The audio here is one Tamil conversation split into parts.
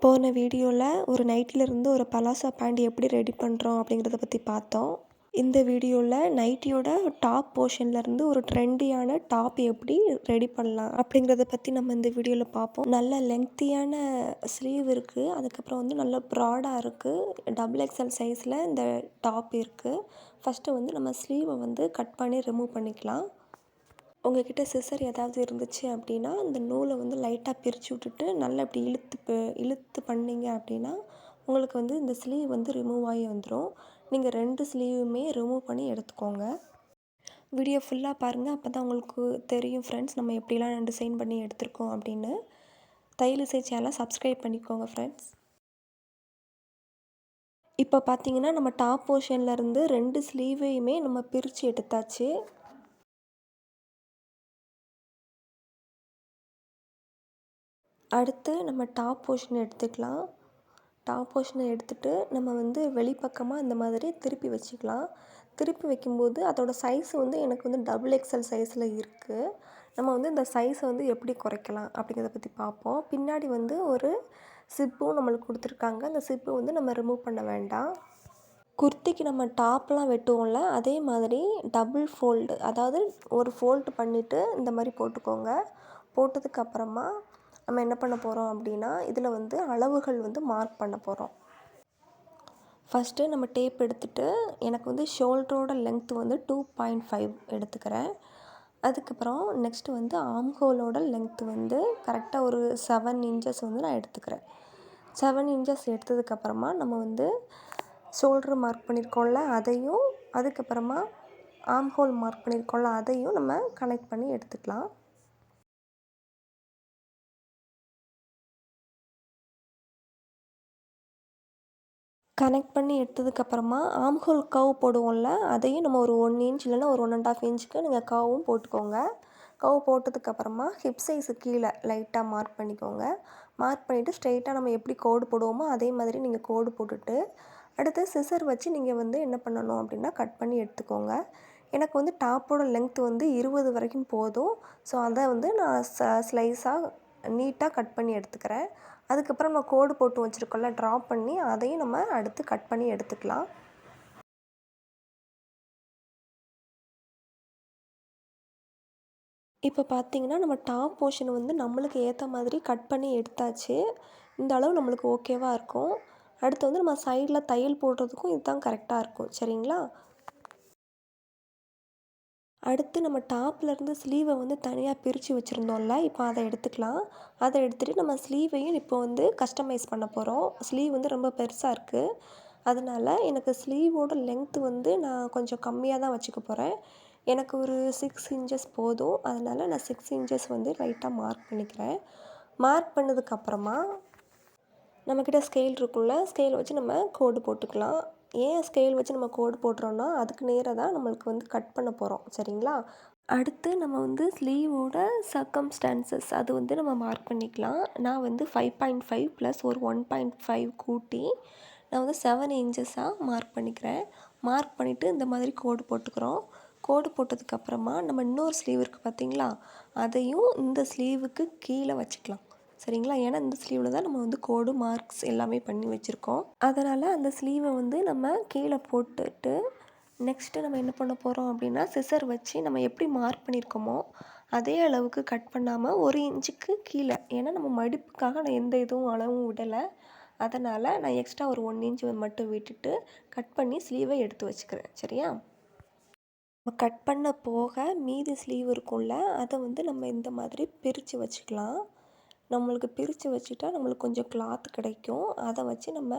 போன வீடியோவில் ஒரு நைட்டிலேருந்து ஒரு பலாசா பேண்ட் எப்படி ரெடி பண்ணுறோம் அப்படிங்கிறத பற்றி பார்த்தோம். இந்த வீடியோவில் நைட்டியோட டாப் போர்ஷன்லேருந்து ஒரு ட்ரெண்டியான டாப் எப்படி ரெடி பண்ணலாம் அப்படிங்கிறத பற்றி நம்ம இந்த வீடியோவில் பார்ப்போம். நல்ல லெங்க்த்தியான ஸ்லீவ் இருக்குது, அதுக்கப்புறம் வந்து நல்ல ப்ராடாக இருக்குது, டபுள் எக்ஸ்எல் சைஸில் இந்த டாப் இருக்குது. ஃபஸ்ட்டு வந்து நம்ம ஸ்லீவை வந்து கட் பண்ணி ரிமூவ் பண்ணிக்கலாம். உங்கள்கிட்ட சிசர் ஏதாவது இருந்துச்சு அப்படின்னா இந்த நூலை வந்து லைட்டாக பிரித்து விட்டுட்டு நல்லா இப்படி இழுத்து பண்ணிங்க அப்படின்னா உங்களுக்கு வந்து இந்த ஸ்லீவ் வந்து ரிமூவ் ஆகி வந்துடும். நீங்கள் 2 ஸ்லீவுமே ரிமூவ் பண்ணி எடுத்துக்கோங்க. வீடியோ ஃபுல்லாக பாருங்கள், அப்போ தான் உங்களுக்கு தெரியும் ஃப்ரெண்ட்ஸ் நம்ம எப்படிலாம் டிசைன் பண்ணி எடுத்திருக்கோம் அப்படின்னு. தையல் இசை சேனலை சப்ஸ்கிரைப் பண்ணிக்கோங்க ஃப்ரெண்ட்ஸ். இப்போ பார்த்தீங்கன்னா நம்ம டாப் போர்ஷன்லேருந்து 2 ஸ்லீவையுமே நம்ம பிரித்து எடுத்தாச்சு. அடுத்து நம்ம டாப் போர்ஷன் எடுத்துக்கலாம். டாப் போர்ஷனை எடுத்துகிட்டு நம்ம வந்து வெளிப்பக்கமாக இந்த மாதிரி திருப்பி வச்சுக்கலாம். திருப்பி வைக்கும்போது அதோடய சைஸ் வந்து எனக்கு வந்து டபுள் எக்ஸ்எல் சைஸில் இருக்குது. நம்ம வந்து இந்த சைஸை வந்து எப்படி குறைக்கலாம் அப்படிங்கிறத பற்றி பார்ப்போம். பின்னாடி வந்து ஒரு சிப்பும் நம்மளுக்கு கொடுத்துருக்காங்க. அந்த சிப்பு வந்து நம்ம ரிமூவ் பண்ண வேண்டாம். குர்த்திக்கு நம்ம டாப்லாம் வெட்டுவோம்ல, அதே மாதிரி டபுள் ஃபோல்டு, அதாவது ஒரு ஃபோல்டு பண்ணிவிட்டு இந்த மாதிரி போட்டுக்கோங்க. போட்டதுக்கப்புறமா நம்ம என்ன பண்ண போகிறோம் அப்படின்னா இதில் வந்து அளவுகள் வந்து மார்க் பண்ண போகிறோம். ஃபஸ்ட்டு நம்ம டேப் எடுத்துகிட்டு எனக்கு வந்து ஷோல்டரோட லென்த் வந்து 2.5 எடுத்துக்கிறேன். அதுக்கப்புறம் நெக்ஸ்ட்டு வந்து ஆம்ஹோலோட லென்த் வந்து கரெக்டாக ஒரு 7 இன்ச்சஸ் வந்து நான் எடுத்துக்கிறேன். 7 இன்ச்சஸ் எடுத்ததுக்கப்புறமா நம்ம வந்து ஷோல்டர் மார்க் பண்ணியிருக்கோம்ல அதையும், அதுக்கப்புறமா ஆம்ஹோல் மார்க் பண்ணியிருக்கோம்ல அதையும் நம்ம கனெக்ட் பண்ணி எடுத்துக்கலாம். கனெக்ட் பண்ணி எடுத்ததுக்கப்புறமா ஆம்ஹோல் கர்வ் போடுவோம்ல அதையும் நம்ம ஒரு 1 இன்ச் இல்லைன்னா ஒரு 1.5 இன்ச்சுக்கு நீங்கள் கர்வும் போட்டுக்கோங்க. கர்வ் போட்டதுக்கப்புறமா ஹிப் சைஸு கீழே லைட்டாக மார்க் பண்ணிக்கோங்க. மார்க் பண்ணிவிட்டு ஸ்ட்ரெயிட்டாக நம்ம எப்படி கோடு போடுவோமோ அதே மாதிரி நீங்கள் கோடு போட்டுட்டு அடுத்து சிசர் வச்சு நீங்கள் வந்து என்ன பண்ணணும் அப்படின்னா கட் பண்ணி எடுத்துக்கோங்க. எனக்கு வந்து டாப்போட லென்த் வந்து 20 வரைக்கும் போதும். ஸோ அதை வந்து நான் ஸ்லைஸாக நீட்டாக கட் பண்ணி எடுத்துக்கிறேன். அதுக்கப்புறம் நம்ம கோடு போட்டு வச்சுருக்கோம்ல ட்ரா பண்ணி அதையும் நம்ம அடுத்து கட் பண்ணி எடுத்துக்கலாம். இப்போ பார்த்தீங்கன்னா நம்ம டாப் போர்ஷன் வந்து நம்மளுக்கு ஏற்ற மாதிரி கட் பண்ணி எடுத்தாச்சு. இந்த அளவு நம்மளுக்கு ஓகேவாக இருக்கும். அடுத்து வந்து நம்ம சைடில் தையல் போடுறதுக்கும் இதுதான் கரெக்டாக இருக்கும். சரிங்களா? அடுத்து நம்ம டாப்லேருந்து ஸ்லீவை வந்து தனியாக பிரித்து வச்சுருந்தோம்ல, இப்போ அதை எடுத்துக்கலாம். அதை எடுத்துகிட்டு நம்ம ஸ்லீவையும் இப்போ வந்து கஸ்டமைஸ் பண்ண போகிறோம். ஸ்லீவ் வந்து ரொம்ப பெருசாக இருக்குது. அதனால் எனக்கு ஸ்லீவோட லென்த்து வந்து நான் கொஞ்சம் கம்மியாக தான் வச்சுக்க போகிறேன். எனக்கு ஒரு 6 இன்ச்சஸ் போதும். அதனால் நான் 6 இன்ச்சஸ் வந்து லைட்டாக மார்க் பண்ணிக்கிறேன். மார்க் பண்ணதுக்கப்புறமா நம்மக்கிட்ட ஸ்கேல் இருக்குல்ல, ஸ்கேல் வச்சு நம்ம கோடு போட்டுக்கலாம். ஏன் ஸ்கேல் வச்சு நம்ம கோடு போடுறோன்னா அதுக்கு நேராக தான் நம்மளுக்கு வந்து கட் பண்ண போகிறோம். சரிங்களா? அடுத்து நம்ம வந்து ஸ்லீவோட சர்க்கம்ஸ்டான்சஸ் அது வந்து நம்ம மார்க் பண்ணிக்கலாம். நான் வந்து 5.5 ப்ளஸ் ஒரு 1.5 கூட்டி நான் வந்து 7 இன்ச்சஸாக மார்க் பண்ணிக்கிறேன். மார்க் பண்ணிவிட்டு இந்த மாதிரி கோடு போட்டுக்கிறோம். கோடு போட்டதுக்கப்புறமா நம்ம இன்னொரு ஸ்லீவ் இருக்குது பார்த்தீங்களா, அதையும் இந்த ஸ்லீவுக்கு கீழே வச்சுக்கலாம். சரிங்களா? ஏன்னா இந்த ஸ்லீவில் தான் நம்ம வந்து கோடு மார்க்ஸ் எல்லாமே பண்ணி வச்சுருக்கோம். அதனால் அந்த ஸ்லீவை வந்து நம்ம கீழே போட்டுட்டு நெக்ஸ்ட்டு நம்ம என்ன பண்ண போகிறோம் அப்படின்னா சிசர் வச்சு நம்ம எப்படி மார்க் பண்ணியிருக்கோமோ அதே அளவுக்கு கட் பண்ணாமல் 1 இன்ச்சுக்கு கீழே, ஏன்னா நம்ம மடிப்புக்காக நான் எந்த இதுவும் அளவும் விடலை. அதனால் நான் எக்ஸ்ட்ரா ஒரு 1 இன்ச் மட்டும் விட்டுட்டு கட் பண்ணி ஸ்லீவை எடுத்து வச்சுக்கிறேன். சரியா? நம்ம கட் பண்ண போக மீதி ஸ்லீவ் இருக்கும்ல அதை வந்து நம்ம இந்த மாதிரி பிரித்து வச்சுக்கலாம். நம்மளுக்கு பிரித்து வச்சுட்டா நம்மளுக்கு கொஞ்சம் கிளாத் கிடைக்கும். அதை வச்சு நம்ம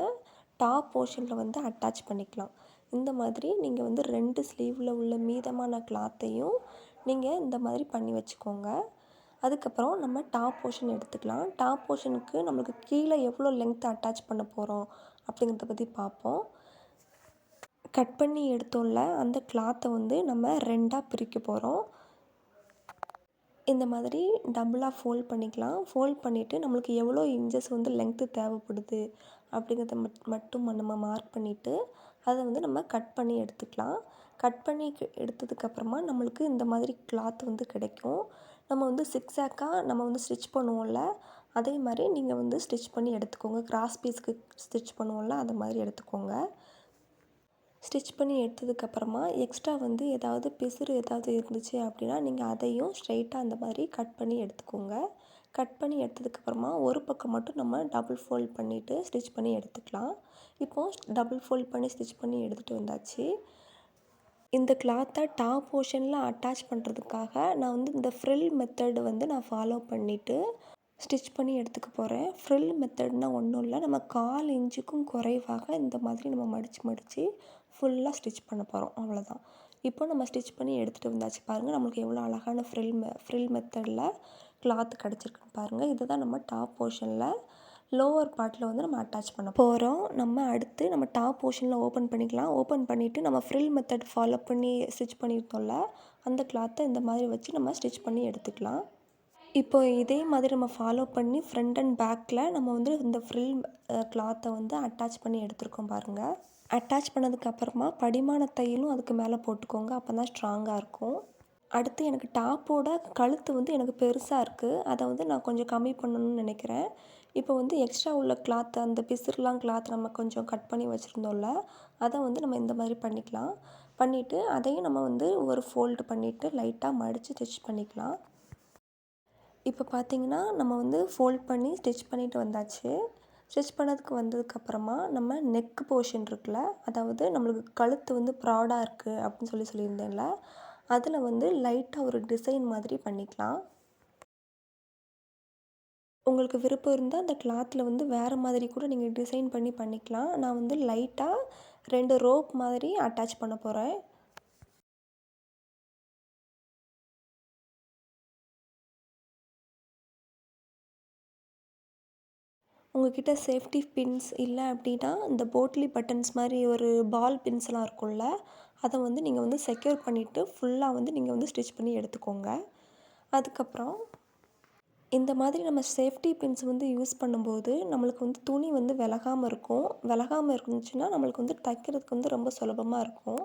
டாப் போர்ஷனில் வந்து அட்டாச் பண்ணிக்கலாம். இந்த மாதிரி நீங்கள் வந்து 2 ஸ்லீவில் உள்ள மீதமான கிளாத்தையும் நீங்கள் இந்த மாதிரி பண்ணி வச்சுக்கோங்க. அதுக்கப்புறம் நம்ம டாப் போர்ஷன் எடுத்துக்கலாம். டாப் போர்ஷனுக்கு நம்மளுக்கு கீழே எவ்வளோ லென்த் அட்டாச் பண்ண போகிறோம் அப்படிங்கிறத பற்றி பார்ப்போம். கட் பண்ணி எடுத்தோம்ல அந்த கிளாத்தை வந்து நம்ம 2ஆக பிரிக்க போகிறோம். இந்த மாதிரி டபுளாக ஃபோல்ட் பண்ணிக்கலாம். ஃபோல்ட் பண்ணிவிட்டு நம்மளுக்கு எவ்வளோ இன்ச்சஸ் வந்து லென்த்து தேவைப்படுது அப்படிங்கிறத மட்டும் நம்ம மார்க் பண்ணிவிட்டு அதை வந்து நம்ம கட் பண்ணி எடுத்துக்கலாம். கட் பண்ணி எடுத்ததுக்கப்புறமா நம்மளுக்கு இந்த மாதிரி கிளாத் வந்து கிடைக்கும். நம்ம வந்து சிக்ஸாக்காக நம்ம வந்து ஸ்டிச் பண்ணுவோம்ல அதே மாதிரி நீங்கள் வந்து ஸ்டிச் பண்ணி எடுத்துக்கோங்க. கிராஸ் பீஸ்க்கு ஸ்டிச் பண்ணுவோம்ல, அது மாதிரி எடுத்துக்கோங்க. ஸ்டிச் பண்ணி எடுத்ததுக்கப்புறமா எக்ஸ்ட்ரா வந்து ஏதாவது பிசுறு ஏதாவது இருந்துச்சு அப்படின்னா நீங்கள் அதையும் ஸ்ட்ரெயிட்டாக அந்த மாதிரி கட் பண்ணி எடுத்துக்கோங்க. கட் பண்ணி எடுத்ததுக்கப்புறமா ஒரு பக்கம் மட்டும் நம்ம டபுள் ஃபோல்ட் பண்ணிவிட்டு ஸ்டிச் பண்ணி எடுத்துக்கலாம். இப்போது டபுள் ஃபோல்ட் பண்ணி ஸ்டிச் பண்ணி எடுத்துகிட்டு வந்தாச்சு. இந்த கிளாத்தை டாப் போர்ஷனில் அட்டாச் பண்ணுறதுக்காக நான் வந்து இந்த ஃப்ரில் மெத்தடு வந்து நான் ஃபாலோ பண்ணிவிட்டு ஸ்டிச் பண்ணி எடுத்துக்க போகிறேன். ஃப்ரில் மெத்தட்னால் ஒன்றும் இல்லை, நம்ம 1/4 இன்ச்சுக்கும் குறைவாக இந்த மாதிரி நம்ம மடித்து ஃபுல்லாக ஸ்டிச் பண்ண போகிறோம், அவ்வளோதான். இப்போ நம்ம ஸ்டிச் பண்ணி எடுத்துகிட்டு வந்தாச்சு. பாருங்கள் நம்மளுக்கு எவ்வளோ அழகான ஃப்ரில் மெத்தடில் கிளாத் கிடச்சிருக்குன்னு பாருங்கள். இதை தான் நம்ம டாப் போர்ஷனில் லோவர் பார்ட்டில் வந்து நம்ம அட்டாச் பண்ண போகிறோம். நம்ம அடுத்து நம்ம டாப் போர்ஷனில் ஓப்பன் பண்ணிக்கலாம். ஓப்பன் பண்ணிவிட்டு நம்ம ஃப்ரில் மெத்தட் ஃபாலோ பண்ணி ஸ்டிச் பண்ணியிருந்தோம்ல, அந்த கிளாத்தை இந்த மாதிரி வச்சு நம்ம ஸ்டிச் பண்ணி எடுத்துக்கலாம். இப்போ இதே மாதிரி நம்ம ஃபாலோ பண்ணி ஃப்ரண்ட் அண்ட் பேக்கில் நம்ம வந்து இந்த ஃப்ரில் கிளாத்தை வந்து அட்டாச் பண்ணி எடுத்துருக்கோம் பாருங்கள். அட்டாச் பண்ணதுக்கப்புறமா படிமான தையலும் அதுக்கு மேலே போட்டுக்கோங்க, அப்போ தான் ஸ்ட்ராங்காக இருக்கும். அடுத்து எனக்கு டாப்போட கழுத்து வந்து எனக்கு பெருசாக இருக்குது, அதை வந்து நான் கொஞ்சம் கம்மி பண்ணணும்னு நினைக்கிறேன். இப்போ வந்து எக்ஸ்ட்ரா உள்ள கிளாத் அந்த பிசுறுலாம் கிளாத் நம்ம கொஞ்சம் கட் பண்ணி வச்சுருந்தோம்ல, அதை வந்து நம்ம இந்த மாதிரி பண்ணிக்கலாம். பண்ணிவிட்டு அதையும் நம்ம வந்து ஒரு ஃபோல்டு பண்ணிவிட்டு லைட்டாக மடித்து ஸ்டிச் பண்ணிக்கலாம். இப்போ பார்த்திங்கன்னா நம்ம வந்து ஃபோல்ட் பண்ணி ஸ்டிச் பண்ணிட்டு வந்தாச்சு. ஸ்டிச் பண்ணதுக்கு வந்ததுக்கப்புறமா நம்ம நெக் போர்ஷன் இருக்குல்ல, அதாவது நம்மளுக்கு கழுத்து வந்து ப்ராடாக இருக்குது அப்படின்னு சொல்லியிருந்தேன்ல, அதில் வந்து லைட்டாக ஒரு டிசைன் மாதிரி பண்ணிக்கலாம். உங்களுக்கு விருப்பம் இருந்தால் அந்த கிளாத்தில் வந்து வேறு மாதிரி கூட நீங்கள் டிசைன் பண்ணி பண்ணிக்கலாம். நான் வந்து லைட்டாக 2 ரோப் மாதிரி அட்டாச் பண்ண போகிறேன். உங்கள்கிட்ட சேஃப்டி பின்ஸ் இல்லை அப்படின்னா இந்த போட்லி பட்டன்ஸ் மாதிரி ஒரு பால் பின்ஸ்லாம் இருக்கும்ல, அதை வந்து நீங்கள் வந்து செக்யூர் பண்ணிவிட்டு ஃபுல்லாக வந்து நீங்கள் வந்து ஸ்டிச் பண்ணி எடுத்துக்கோங்க. அதுக்கப்புறம் இந்த மாதிரி நம்ம சேஃப்டி பின்ஸ் வந்து யூஸ் பண்ணும்போது நம்மளுக்கு வந்து துணி வந்து விலகாமல் இருக்கும். விலகாமல் இருந்துச்சுன்னா நம்மளுக்கு வந்து தைக்கிறதுக்கு வந்து ரொம்ப சுலபமாக இருக்கும்.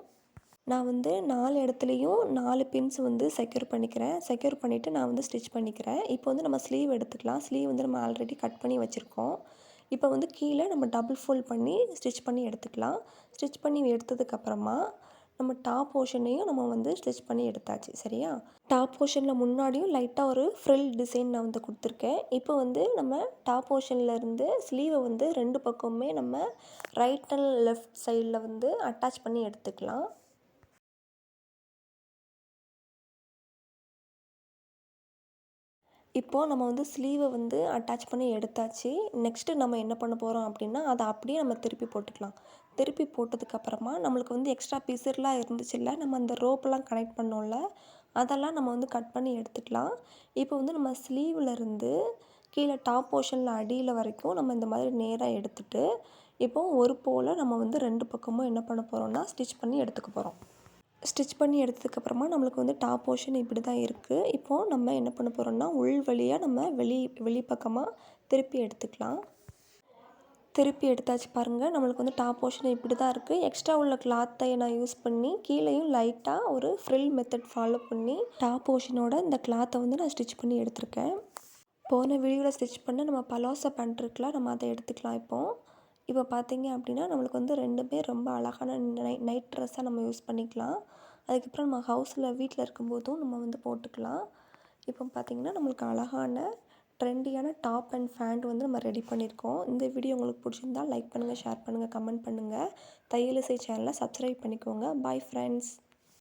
நான் வந்து 4 இடத்துலையும் 4 பின்ஸ் வந்து செக்யூர் பண்ணிக்கிறேன். செக்யூர் பண்ணிவிட்டு நான் வந்து ஸ்டிச் பண்ணிக்கிறேன். இப்போ வந்து நம்ம ஸ்லீவ் எடுத்துக்கலாம். ஸ்லீவ் வந்து நம்ம ஆல்ரெடி கட் பண்ணி வச்சுருக்கோம். இப்போ வந்து கீழே நம்ம டபுள் ஃபோல்ட் பண்ணி ஸ்டிச் பண்ணி எடுத்துக்கலாம். ஸ்டிச் பண்ணி எடுத்ததுக்கப்புறமா நம்ம டாப் போர்ஷனையும் நம்ம வந்து ஸ்டிச் பண்ணி எடுத்தாச்சு, சரியா? டாப் போர்ஷனில் முன்னாடியும் லைட்டாக ஒரு ஃப்ரில் டிசைன் நான் வந்து கொடுத்துருக்கேன். இப்போ வந்து நம்ம டாப் போர்ஷன்லேருந்து ஸ்லீவை வந்து 2 பக்கமுமே நம்ம ரைட் அண்ட் லெஃப்ட் சைடில் வந்து அட்டாச் பண்ணி எடுத்துக்கலாம். இப்போது நம்ம வந்து ஸ்லீவை வந்து அட்டாச் பண்ணி எடுத்தாச்சு. நெக்ஸ்ட்டு நம்ம என்ன பண்ண போகிறோம் அப்படின்னா, அதை அப்படியே நம்ம திருப்பி போட்டுக்கலாம். திருப்பி போட்டதுக்கப்புறமா நம்மளுக்கு வந்து எக்ஸ்ட்ரா பீஸர்லாம் இருந்துச்சுல்ல, நம்ம அந்த ரோப்பெல்லாம் கனெக்ட் பண்ணோம்ல, அதெல்லாம் நம்ம வந்து கட் பண்ணி எடுத்துக்கலாம். இப்போ வந்து நம்ம ஸ்லீவ்லேருந்து கீழே டாப் போர்ஷனில் அடியில் வரைக்கும் நம்ம இந்த மாதிரி நேராக எடுத்துகிட்டு, இப்போது ஒரு போல் நம்ம வந்து 2 பக்கமும் என்ன பண்ண போகிறோம்னா ஸ்டிச் பண்ணி எடுத்துக்க போகிறோம். ஸ்டிச் பண்ணி எடுத்ததுக்கப்புறமா நம்மளுக்கு வந்து டாப் போர்ஷன் இப்படி தான் இருக்குது. இப்போது நம்ம என்ன பண்ண போகிறோம்னா உள் வழியாக நம்ம வெளிப்பக்கமாக திருப்பி எடுத்துக்கலாம். திருப்பி எடுத்தாச்சு பாருங்கள். நம்மளுக்கு வந்து டாப் போர்ஷன் இப்படி தான் இருக்குது. எக்ஸ்ட்ரா உள்ள கிளாத்தை நான் யூஸ் பண்ணி கீழேயும் லைட்டாக ஒரு ஃப்ரில் மெத்தட் ஃபாலோ பண்ணி டாப் போர்ஷனோட இந்த கிளாத்தை வந்து நான் ஸ்டிச் பண்ணி எடுத்திருக்கேன். போன வீடியோவில் ஸ்டிச் பண்ண நம்ம பலோசா பேண்ட் இருக்குல்ல, நம்ம அதை எடுத்துக்கலாம் இப்போது. இப்போ பார்த்தீங்க அப்படின்னா நம்மளுக்கு வந்து 2மே ரொம்ப அழகான நைட் ட்ரெஸ்ஸாக நம்ம யூஸ் பண்ணிக்கலாம். அதுக்கப்புறம் நம்ம வீட்டில் இருக்கும்போதும் நம்ம வந்து போட்டுக்கலாம். இப்போ பார்த்திங்கன்னா நம்மளுக்கு அழகான ட்ரெண்டியான டாப் அண்ட் பேண்ட் வந்து நம்ம ரெடி பண்ணியிருக்கோம். இந்த வீடியோ உங்களுக்கு பிடிச்சிருந்தால் லைக் பண்ணுங்கள், ஷேர் பண்ணுங்கள், கமெண்ட் பண்ணுங்கள். தையலிசை சேனலை சப்ஸ்கிரைப் பண்ணிக்கோங்க. Bye friends.